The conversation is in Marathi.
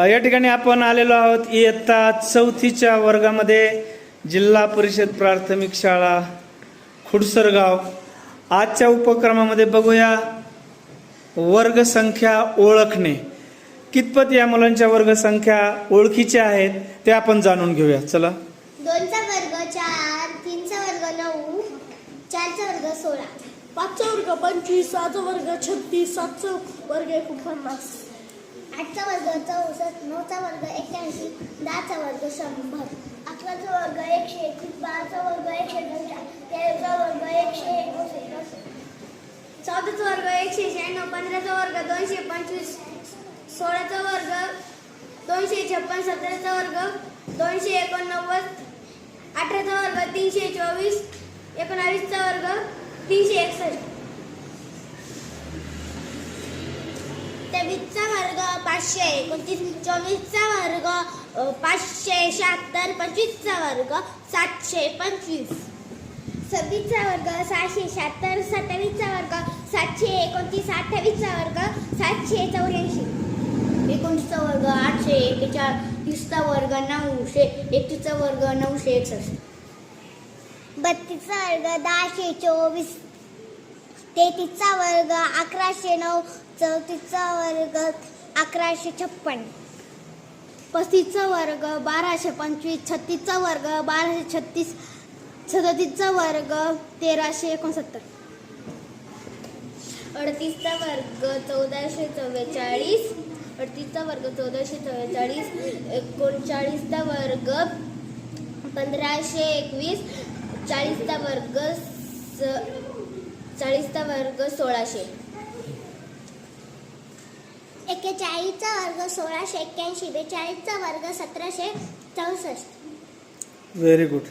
या ठिकाणी आपण आलेलो आहोत इयत्ता 4थीच्या वर्गामध्ये जिल्हा परिषद प्राथमिक शाळा खुडसरगाव। आजच्या उपक्रमामध्ये बघूया वर्ग संख्या ओळखणे। कितपत या मुलांच्या वर्ग संख्या ओळखीच्या आहेत ते आपण जाणून घेऊया। चला। 2चा वर्ग 4, 3चा वर्ग 9, 4चा वर्ग 16, 5चा वर्ग 25, 6चा वर्ग 36, 7चा वर्ग 49, 8चा वर्ग 64, 9चा वर्ग 81, 10चा वर्ग 100, 11चा वर्ग 121, 12चा वर्ग 142, 13चा वर्ग 161, 14चा वर्ग 196, 15चा वर्ग 225, 16चा वर्ग 256, 17चा वर्ग 289, 18चा वर्ग 324, 19चा वर्ग 361, 23चा वर्ग 529, 24चा वर्ग 576, 25चा वर्ग 725, 26चा वर्ग 676, 27चा वर्ग 729, 28चा वर्ग 784, 29चा वर्ग 841, 30चा वर्ग 900, 31चा वर्ग 961, 32चा वर्ग 1024, 33चा वर्ग 1109, 34चा वर्ग 1156, 35चा वर्ग 1225, 36चा वर्ग 1236, 37चा वर्ग 1369, 38चा वर्ग 1444, 38चा वर्ग 1444, 39चा वर्ग 1521, 40चा वर्ग 1600, 41चा वर्ग 1681, 42चा वर्ग 1764. Very good.